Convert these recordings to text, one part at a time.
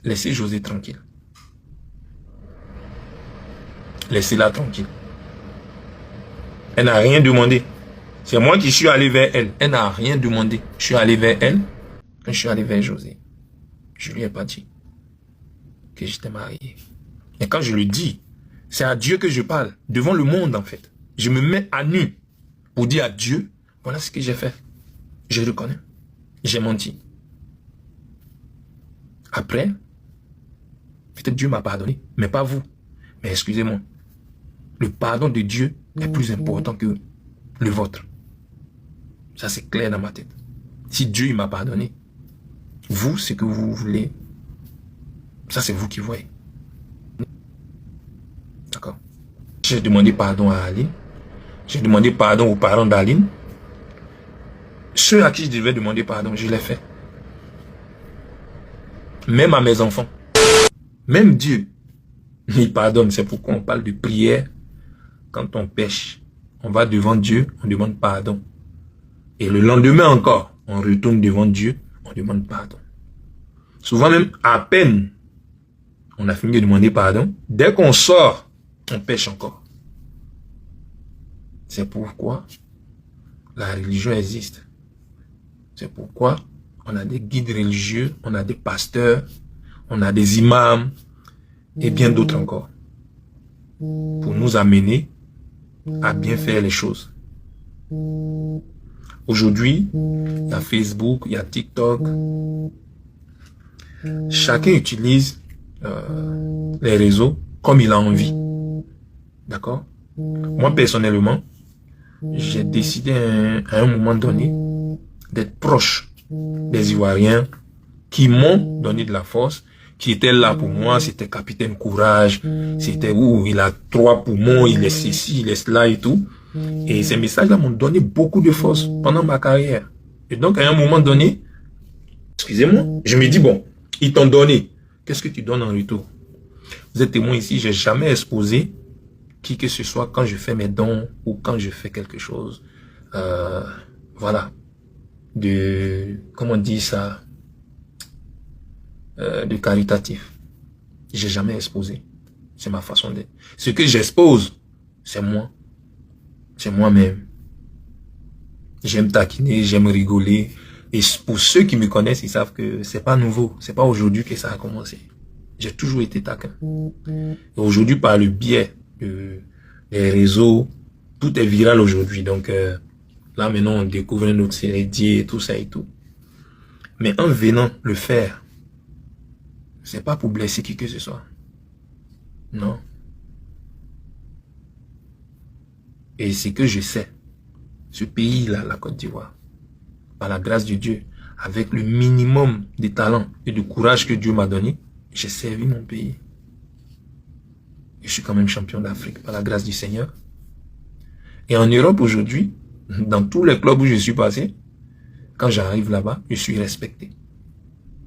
Laissez José tranquille. Laissez-la tranquille. Elle n'a rien demandé. C'est moi qui suis allé vers elle. Elle n'a rien demandé. Je suis allé vers elle. Quand je suis allé vers José, je lui ai pas dit que j'étais marié. Et quand je le dis, c'est à Dieu que je parle. Devant le monde, en fait. Je me mets à nu pour dire à Dieu, voilà ce que j'ai fait. Je reconnais. J'ai menti. Après, peut-être Dieu m'a pardonné, mais pas vous. Mais excusez-moi. Le pardon de Dieu est plus important que le vôtre. Ça, c'est clair dans ma tête. Si Dieu m'a pardonné, vous, ce que vous voulez, ça, c'est vous qui voyez. D'accord? J'ai demandé pardon à Aline. J'ai demandé pardon aux parents d'Aline. Ceux à qui je devais demander pardon, je l'ai fait. Même à mes enfants. Même Dieu, il pardonne. C'est pourquoi on parle de prière. Quand on pêche, on va devant Dieu, on demande pardon. Et le lendemain encore, on retourne devant Dieu, on demande pardon. Souvent même, à peine, on a fini de demander pardon. Dès qu'on sort, on pêche encore. C'est pourquoi la religion existe. C'est pourquoi on a des guides religieux, on a des pasteurs, on a des imams et bien d'autres encore. Pour nous amener à bien faire les choses. Aujourd'hui, il y a Facebook, il y a TikTok. Chacun utilise les réseaux comme il a envie. D'accord? Moi, personnellement, j'ai décidé à un moment donné d'être proche des Ivoiriens qui m'ont donné de la force, qui étaient là pour moi. C'était Capitaine Courage, c'était où il a 3 poumons, il est ceci, il est cela et tout. Et ces messages-là m'ont donné beaucoup de force pendant ma carrière. Et donc, à un moment donné, excusez-moi, je me dis, bon, ils t'ont donné. Qu'est-ce que tu donnes en retour? Vous êtes témoin ici, j'ai jamais exposé qui que ce soit quand je fais mes dons ou quand je fais quelque chose. Voilà. Comment on dit ça? De caritatif. J'ai jamais exposé. C'est ma façon d'être. Ce que j'expose, c'est moi. C'est moi-même. J'aime taquiner, j'aime rigoler. Et pour ceux qui me connaissent, ils savent que c'est pas nouveau. C'est pas aujourd'hui que ça a commencé. J'ai toujours été taquin. Et aujourd'hui, par le biais des réseaux, tout est viral aujourd'hui. Donc là, maintenant, on découvre un autre série et tout ça et tout. Mais en venant le faire, c'est pas pour blesser qui que ce soit. Non. Et c'est que je sais, ce pays-là, la Côte d'Ivoire, par la grâce de Dieu, avec le minimum de talent et de courage que Dieu m'a donné, j'ai servi mon pays. Je suis quand même champion d'Afrique par la grâce du Seigneur. Et en Europe aujourd'hui, dans tous les clubs où je suis passé, quand j'arrive là-bas, je suis respecté.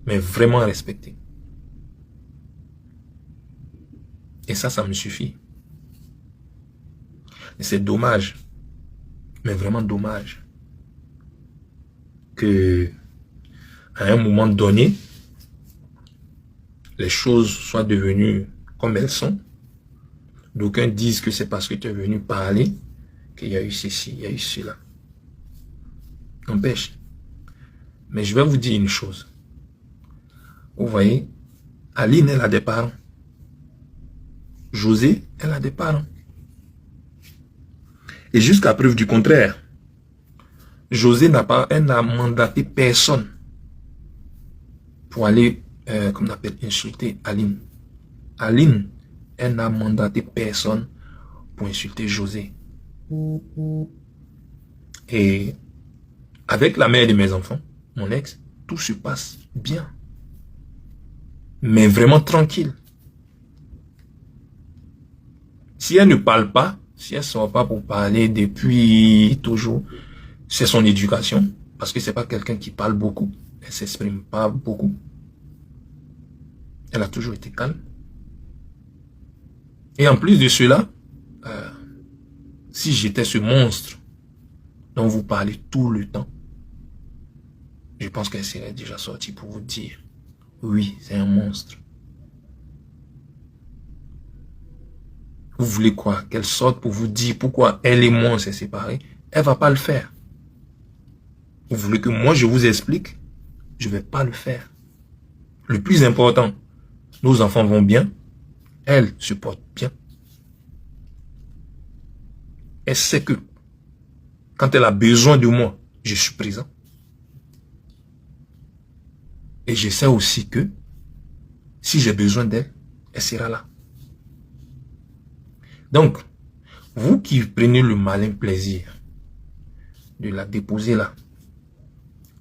Mais vraiment respecté. Et ça me suffit. Et c'est dommage, mais vraiment dommage, que à un moment donné, les choses soient devenues comme elles sont. D'aucuns disent que c'est parce que tu es venu parler qu'il y a eu ceci, il y a eu cela. N'empêche. Mais je vais vous dire une chose. Vous voyez, Aline, elle a des parents. José, elle a des parents. Et jusqu'à preuve du contraire, José elle n'a mandaté personne pour aller, comme on appelle, insulter Aline. Aline, elle n'a mandaté personne pour insulter José. Et avec la mère de mes enfants, mon ex, tout se passe bien. Mais vraiment tranquille. Si elle ne parle pas, si elle ne sort pas pour parler depuis toujours, c'est son éducation. Parce que c'est pas quelqu'un qui parle beaucoup. Elle ne s'exprime pas beaucoup. Elle a toujours été calme. Et en plus de cela, si j'étais ce monstre dont vous parlez tout le temps, je pense qu'elle serait déjà sortie pour vous dire, oui, c'est un monstre. Vous voulez quoi? Qu'elle sorte pour vous dire pourquoi elle et moi on s'est séparés? Elle va pas le faire. Vous voulez que moi je vous explique? Je vais pas le faire. Le plus important, nos enfants vont bien. Elle se porte bien. Elle sait que quand elle a besoin de moi, je suis présent. Et je sais aussi que si j'ai besoin d'elle, elle sera là. Donc, vous qui prenez le malin plaisir de la déposer là,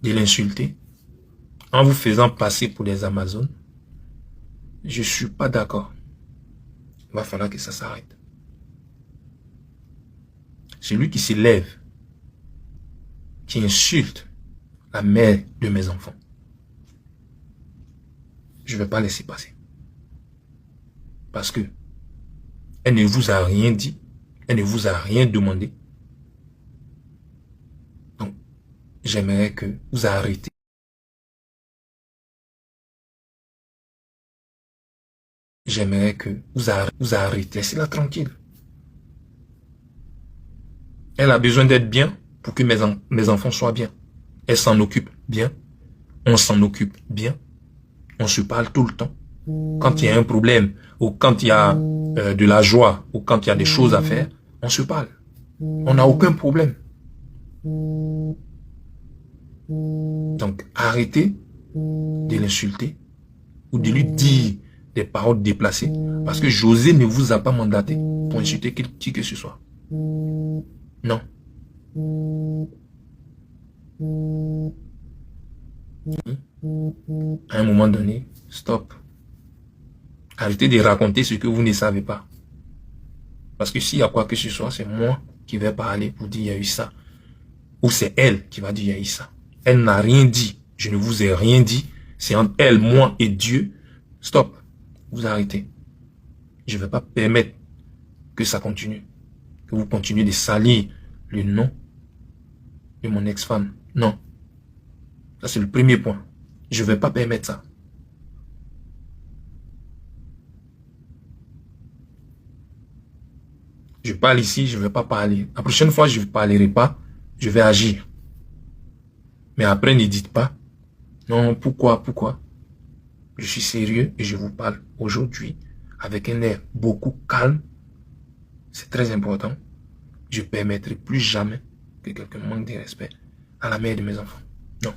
de l'insulter, en vous faisant passer pour des Amazones, je ne suis pas d'accord. Il va falloir que ça s'arrête. Celui qui se lève, qui insulte la mère de mes enfants, je ne vais pas laisser passer. Parce que elle ne vous a rien dit, elle ne vous a rien demandé. Donc, j'aimerais que vous arrêtez. J'aimerais que vous arrêtez. Laissez-la tranquille. Elle a besoin d'être bien pour que mes enfants soient bien. Elle s'en occupe bien. On s'en occupe bien. On se parle tout le temps. Quand il y a un problème, ou quand il y a de la joie, ou quand il y a des choses à faire, on se parle. On n'a aucun problème. Donc, arrêtez de l'insulter ou de lui dire des paroles déplacées. Parce que José ne vous a pas mandaté pour insulter qui que ce soit. Non. À un moment donné, stop. Arrêtez de raconter ce que vous ne savez pas. Parce que s'il y a quoi que ce soit, c'est moi qui vais parler pour dire il y a eu ça. Ou c'est elle qui va dire il y a eu ça. Elle n'a rien dit. Je ne vous ai rien dit. C'est entre elle, moi et Dieu. Stop. Vous arrêtez. Je ne vais pas permettre que ça continue. Que vous continuez de salir le nom de mon ex-femme. Non. Ça, c'est le premier point. Je ne vais pas permettre ça. Je parle ici, je ne vais pas parler. La prochaine fois, je ne parlerai pas. Je vais agir. Mais après, ne dites pas. Non, pourquoi? Je suis sérieux et je vous parle aujourd'hui avec un air beaucoup calme. C'est très important. Je ne permettrai plus jamais que quelqu'un manque de respect à la mère de mes enfants. Non.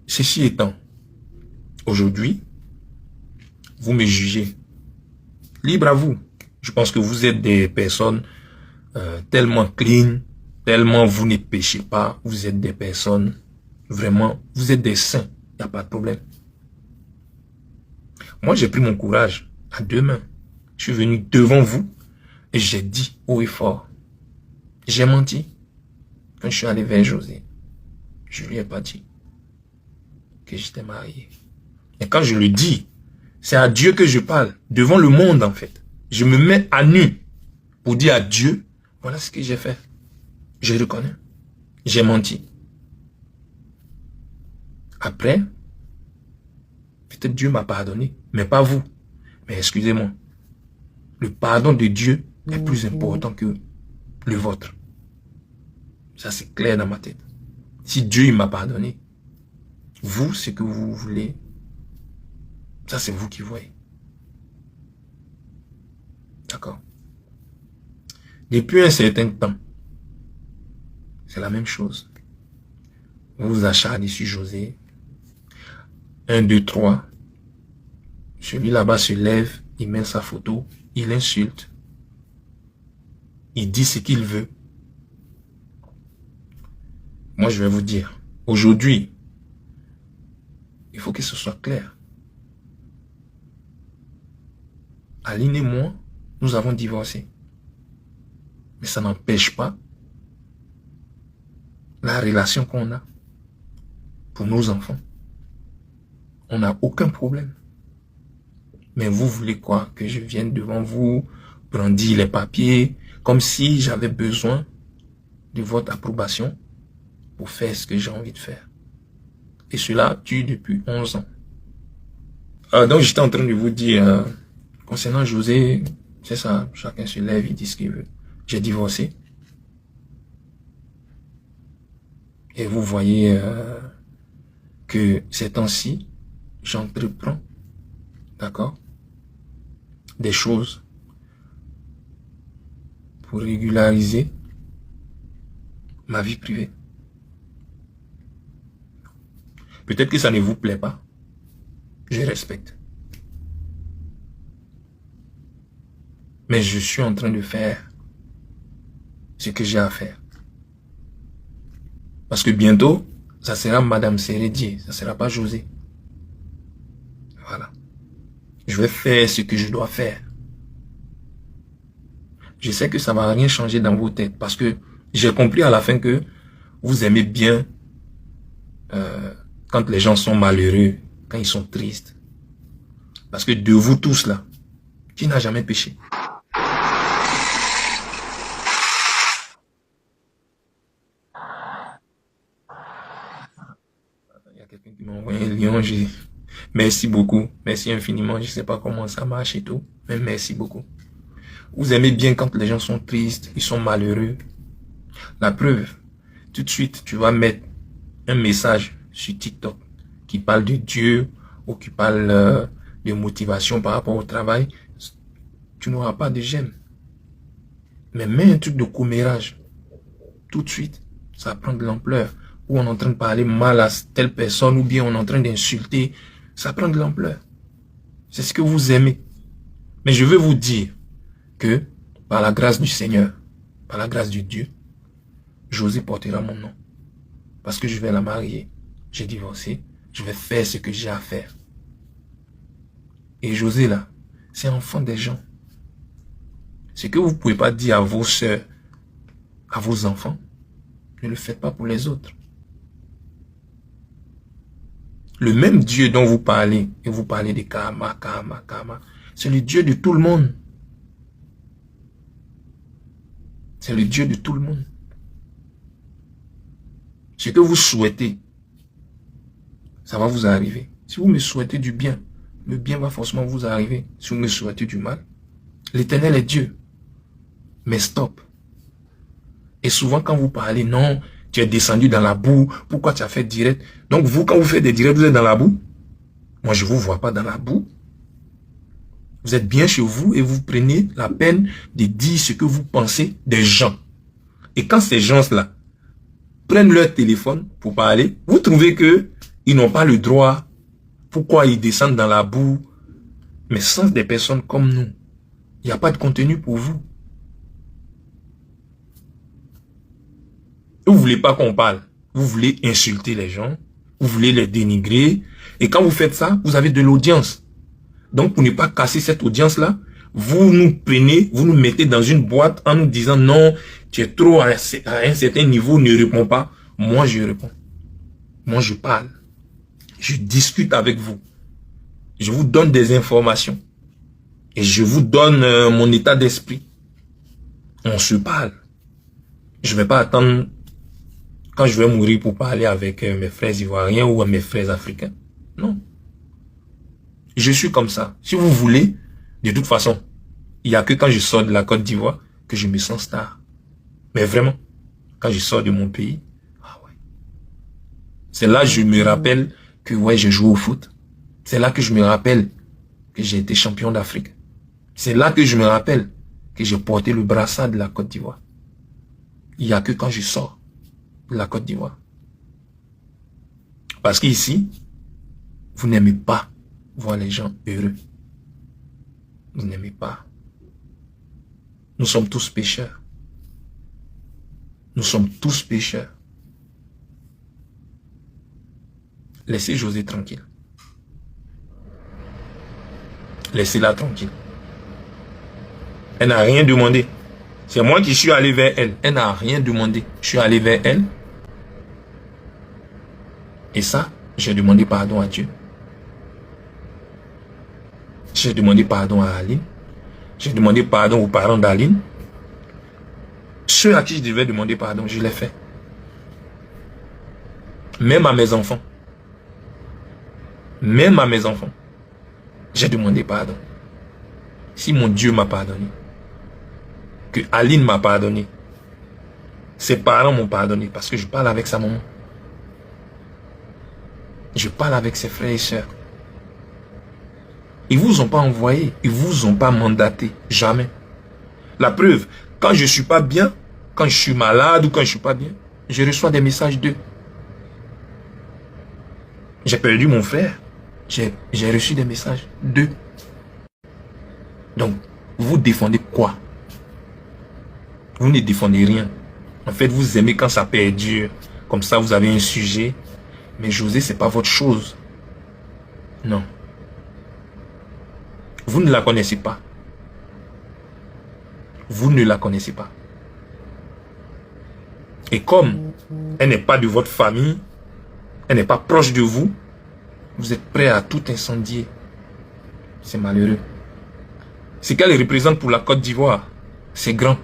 Ceci étant, aujourd'hui, vous me jugez. Libre à vous. Je pense que vous êtes des personnes tellement clean, tellement vous ne péchez pas. Vous êtes des personnes, vraiment, vous êtes des saints. Il n'y a pas de problème. Moi, j'ai pris mon courage à deux mains. Je suis venu devant vous et j'ai dit haut et fort. J'ai menti. Quand je suis allé vers José, je ne lui ai pas dit que j'étais marié. Et quand je le dis, c'est à Dieu que je parle, devant le monde en fait. Je me mets à nu pour dire à Dieu, voilà ce que j'ai fait. Je reconnais. J'ai menti. Après, peut-être Dieu m'a pardonné, mais pas vous. Mais excusez-moi, le pardon de Dieu est plus important que le vôtre. Ça, c'est clair dans ma tête. Si Dieu m'a pardonné, vous, ce que vous voulez, ça, c'est vous qui voyez. D'accord? Depuis un certain temps, c'est la même chose. Vous vous acharnez sur José. 1, 2, 3. Celui là-bas se lève, il met sa photo, il insulte. Il dit ce qu'il veut. Moi, je vais vous dire, aujourd'hui, il faut que ce soit clair. Aline et moi, nous avons divorcé. Mais ça n'empêche pas la relation qu'on a pour nos enfants. On n'a aucun problème. Mais vous voulez quoi? Que je vienne devant vous, brandir les papiers, comme si j'avais besoin de votre approbation pour faire ce que j'ai envie de faire. Et cela dure depuis 11 ans. Donc, j'étais en train de vous dire, concernant José, c'est ça, chacun se lève, il dit ce qu'il veut. J'ai divorcé. Et vous voyez que ces temps-ci, j'entreprends, d'accord, des choses pour régulariser ma vie privée. Peut-être que ça ne vous plaît pas. Je respecte. Mais je suis en train de faire ce que j'ai à faire. Parce que bientôt, ça sera Madame Sérédier, ça ne sera pas José. Voilà. Je vais faire ce que je dois faire. Je sais que ça ne va rien changer dans vos têtes parce que j'ai compris à la fin que vous aimez bien quand les gens sont malheureux, quand ils sont tristes. Parce que de vous tous là, qui n'a jamais péché? Il y a quelqu'un qui m'a envoyé un lion. Merci beaucoup. Merci infiniment. Je ne sais pas comment ça marche et tout. Mais merci beaucoup. Vous aimez bien quand les gens sont tristes, ils sont malheureux. La preuve, tout de suite, tu vas mettre un message sur TikTok qui parle de Dieu ou qui parle de motivation par rapport au travail. Tu n'auras pas de j'aime. Mais mets un truc de commérage. Tout de suite, ça prend de l'ampleur. Ou on est en train de parler mal à telle personne, ou bien on est en train d'insulter. Ça prend de l'ampleur. C'est ce que vous aimez. Mais je veux vous dire que, par la grâce du Seigneur, par la grâce de Dieu, José portera mon nom. Parce que je vais la marier. J'ai divorcé. Je vais faire ce que j'ai à faire. Et José là, c'est enfant des gens. Ce que vous ne pouvez pas dire à vos sœurs, à vos enfants, ne le faites pas pour les autres. Le même Dieu dont vous parlez, et vous parlez de karma, c'est le Dieu de tout le monde. C'est le Dieu de tout le monde. Ce que vous souhaitez, ça va vous arriver. Si vous me souhaitez du bien, le bien va forcément vous arriver. Si vous me souhaitez du mal, l'Éternel est Dieu. Mais stop. Et souvent quand vous parlez, non, tu es descendu dans la boue, pourquoi tu as fait direct? Donc vous, quand vous faites des directs, vous êtes dans la boue. Moi, je ne vous vois pas dans la boue. Vous êtes bien chez vous et vous prenez la peine de dire ce que vous pensez des gens. Et quand ces gens-là prennent leur téléphone pour parler, vous trouvez que ils n'ont pas le droit. Pourquoi ils descendent dans la boue? Mais sans des personnes comme nous, il n'y a pas de contenu pour vous. Vous ne voulez pas qu'on parle. Vous voulez insulter les gens. Vous voulez les dénigrer. Et quand vous faites ça, vous avez de l'audience. Donc, pour ne pas casser cette audience-là, vous nous prenez, vous nous mettez dans une boîte en nous disant non, tu es trop à un certain niveau, ne réponds pas. Moi, je réponds. Moi, je parle. Je discute avec vous. Je vous donne des informations. Et je vous donne mon état d'esprit. On se parle. Je ne vais pas attendre quand je vais mourir pour parler avec mes frères ivoiriens ou mes frères africains. Non. Je suis comme ça. Si vous voulez, de toute façon, il n'y a que quand je sors de la Côte d'Ivoire que je me sens star. Mais vraiment, quand je sors de mon pays, ah ouais. C'est là que je me rappelle que ouais, je joue au foot. C'est là que je me rappelle que j'ai été champion d'Afrique. C'est là que je me rappelle que j'ai porté le brassard de la Côte d'Ivoire. Il n'y a que quand je sors de la Côte d'Ivoire. Parce qu'ici, vous n'aimez pas voir les gens heureux. Vous n'aimez pas. Nous sommes tous pécheurs. Nous sommes tous pécheurs. Laissez José tranquille. Laissez-la tranquille. Elle n'a rien demandé. C'est moi qui suis allé vers elle. Elle n'a rien demandé. Je suis allé vers elle. Et ça, j'ai demandé pardon à Dieu. J'ai demandé pardon à Aline. J'ai demandé pardon aux parents d'Aline. Ceux à qui je devais demander pardon, je l'ai fait. Même à mes enfants. Même à mes enfants. J'ai demandé pardon. Si mon Dieu m'a pardonné, que Aline m'a pardonné, ses parents m'ont pardonné parce que je parle avec sa maman. Je parle avec ses frères et sœurs. Ils vous ont pas envoyé, ils vous ont pas mandaté, jamais. La preuve, quand je suis pas bien, quand je suis malade ou quand je suis pas bien, je reçois des messages d'eux. J'ai perdu mon frère, j'ai reçu des messages d'eux. Donc, vous défendez quoi? Vous ne défendez rien. En fait, vous aimez quand ça perdure. Comme ça, vous avez un sujet. Mais José, c'est pas votre chose. Non. Vous ne la connaissez pas. Vous ne la connaissez pas. Et comme elle n'est pas de votre famille, elle n'est pas proche de vous, vous êtes prêt à tout incendier. C'est malheureux. Ce qu'elle représente pour la Côte d'Ivoire, c'est grand.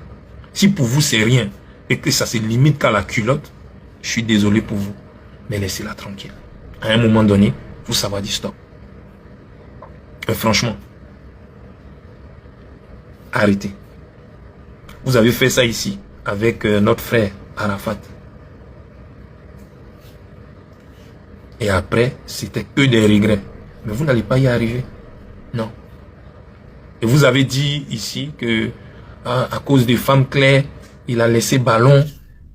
Si pour vous c'est rien et que ça se limite qu'à la culotte, je suis désolé pour vous. Mais laissez-la tranquille. À un moment donné, vous savoir dire stop. Franchement, arrêtez. Vous avez fait ça ici avec notre frère Arafat. Et après, c'était que des regrets. Mais vous n'allez pas y arriver. Non. Et vous avez dit ici que à cause des femmes claires, il a laissé ballon,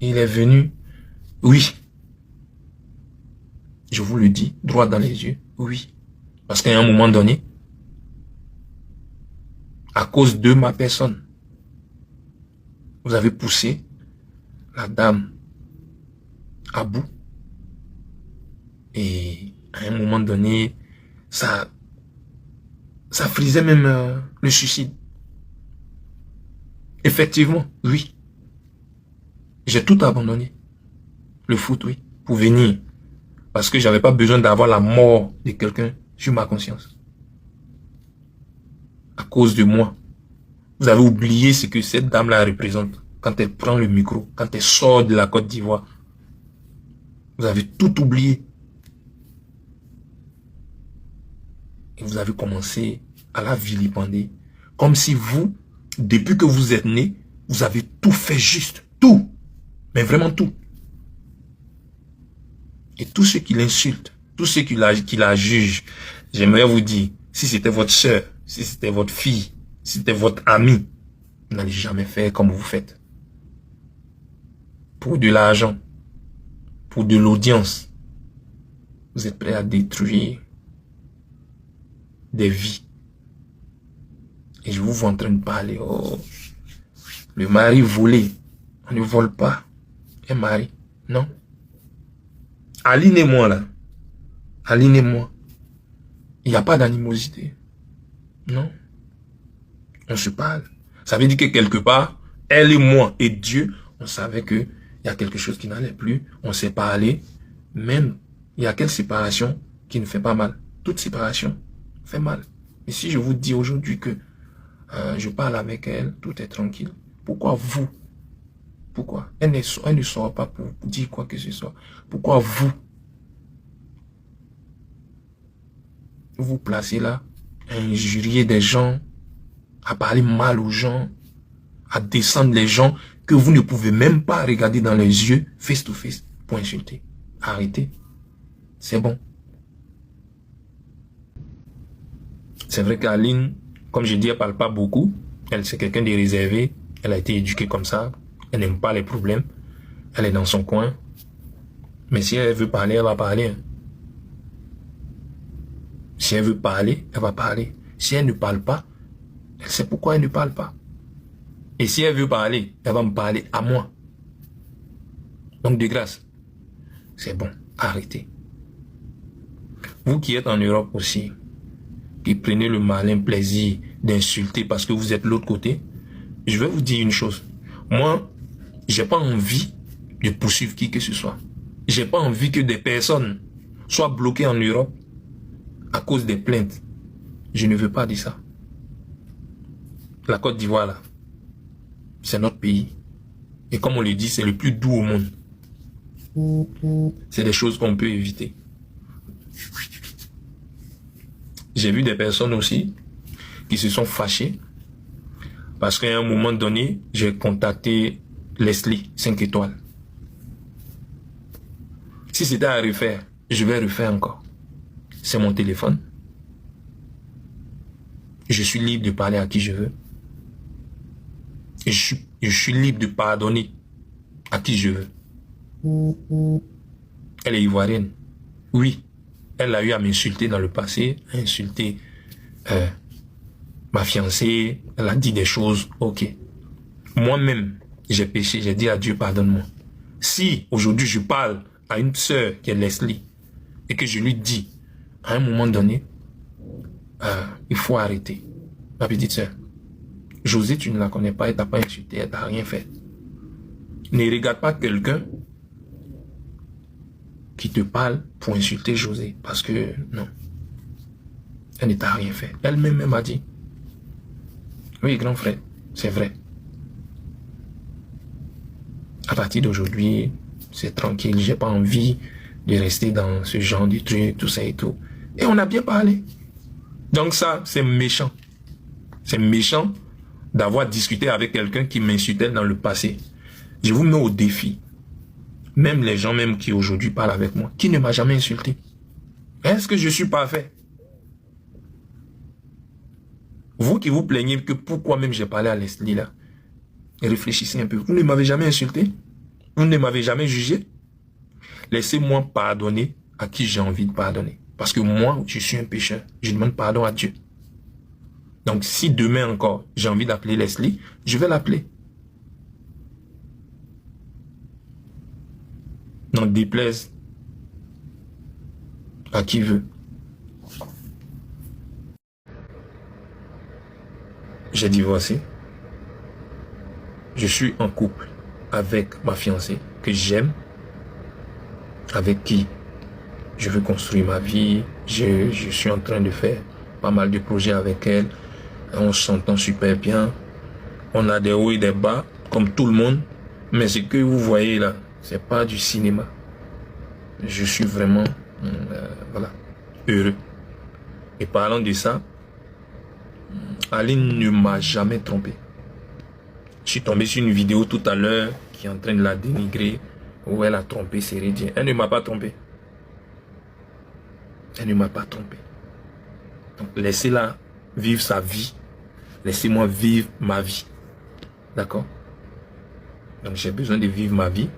il est venu. Oui. Je vous le dis, droit dans les yeux, oui. Parce qu'à un moment donné, à cause de ma personne, vous avez poussé la dame à bout. Et à un moment donné, ça frisait même le suicide. Effectivement, oui. J'ai tout abandonné. Le foot, oui. Pour venir. Parce que j'avais pas besoin d'avoir la mort de quelqu'un sur ma conscience. À cause de moi. Vous avez oublié ce que cette dame-là représente. Quand elle prend le micro, quand elle sort de la Côte d'Ivoire. Vous avez tout oublié. Et vous avez commencé à la vilipender. Comme si vous, depuis que vous êtes né, vous avez tout fait juste. Tout. Mais vraiment tout. Et tous ceux qui l'insultent, tous ceux qui la jugent, j'aimerais vous dire, si c'était votre soeur, si c'était votre fille, si c'était votre ami, vous n'allez jamais faire comme vous faites. Pour de l'argent, pour de l'audience, vous êtes prêts à détruire des vies. Et je vous vois en train de parler, oh, le mari volé, on ne vole pas un mari, non. Alignez-moi là. Alignez-moi. Il n'y a pas d'animosité. Non. On se parle. Ça veut dire que quelque part, elle et moi et Dieu, on savait que il y a quelque chose qui n'allait plus. On s'est parlé. Même, il y a quelle séparation qui ne fait pas mal? Toute séparation fait mal. Et si je vous dis aujourd'hui que je parle avec elle, tout est tranquille. Pourquoi vous? Pourquoi? Elle ne sort pas pour dire quoi que ce soit. Pourquoi vous? Vous placez là, à injurier des gens, à parler mal aux gens, à descendre les gens que vous ne pouvez même pas regarder dans les yeux, face to face, pour insulter. Arrêtez. C'est bon. C'est vrai qu'Aline, comme je dis, elle parle pas beaucoup. Elle, c'est quelqu'un de réservé. Elle a été éduquée comme ça. Elle n'aime pas les problèmes. Elle est dans son coin. Mais si elle veut parler, elle va parler. Si elle veut parler, elle va parler. Si elle ne parle pas, elle sait pourquoi elle ne parle pas. Et si elle veut parler, elle va me parler à moi. Donc de grâce, c'est bon, arrêtez. Vous qui êtes en Europe aussi, qui prenez le malin plaisir d'insulter parce que vous êtes de l'autre côté, je vais vous dire une chose. Moi, j'ai pas envie de poursuivre qui que ce soit. J'ai pas envie que des personnes soient bloquées en Europe à cause des plaintes. Je ne veux pas dire ça. La Côte d'Ivoire, là, c'est notre pays. Et comme on le dit, c'est le plus doux au monde. C'est des choses qu'on peut éviter. J'ai vu des personnes aussi qui se sont fâchées parce qu'à un moment donné, j'ai contacté Leslie 5 étoiles. Si c'était à refaire, je vais refaire encore. C'est mon téléphone. Je suis libre de parler à qui je veux. Et je suis libre de pardonner à qui je veux. Elle est ivoirienne. Oui, elle a eu à m'insulter dans le passé, insulter ma fiancée, elle a dit des choses, ok. Moi-même, j'ai péché, j'ai dit à Dieu, pardonne-moi. Si aujourd'hui je parle à une sœur qui est Leslie et que je lui dis, à un moment donné, il faut arrêter. Ma petite sœur, José, tu ne la connais pas, elle t'a pas insulté, elle t'a rien fait. Ne regarde pas quelqu'un qui te parle pour insulter José, parce que non, elle ne t'a rien fait. Elle-même m'a dit, oui, grand frère, c'est vrai. À partir d'aujourd'hui, c'est tranquille, j'ai pas envie de rester dans ce genre de truc, tout ça et tout. Et on a bien parlé. Donc ça, c'est méchant. C'est méchant d'avoir discuté avec quelqu'un qui m'insultait dans le passé. Je vous mets au défi. Même les gens même qui aujourd'hui parlent avec moi, qui ne m'a jamais insulté. Est-ce que je suis parfait? Vous qui vous plaignez que pourquoi même j'ai parlé à Leslie là, réfléchissez un peu. Vous ne m'avez jamais insulté? Vous ne m'avez jamais jugé? Laissez-moi pardonner à qui j'ai envie de pardonner. Parce que moi, je suis un pécheur. Je demande pardon à Dieu. Donc si demain encore, j'ai envie d'appeler Leslie, je vais l'appeler. Non, déplaise à qui veut. J'ai divorcé. Je suis en couple avec ma fiancée que j'aime, avec qui je veux construire ma vie. Je suis en train de faire pas mal de projets avec elle. On s'entend super bien. On a des hauts et des bas, comme tout le monde. Mais ce que vous voyez là, c'est pas du cinéma. Je suis vraiment voilà, heureux. Et parlant de ça, Aline ne m'a jamais trompé. Je suis tombé sur une vidéo tout à l'heure qui est en train de la dénigrer, où elle a trompé Cérédien. Elle ne m'a pas trompé. Elle ne m'a pas trompé. Donc laissez-la vivre sa vie. Laissez-moi vivre ma vie. D'accord? Donc j'ai besoin de vivre ma vie.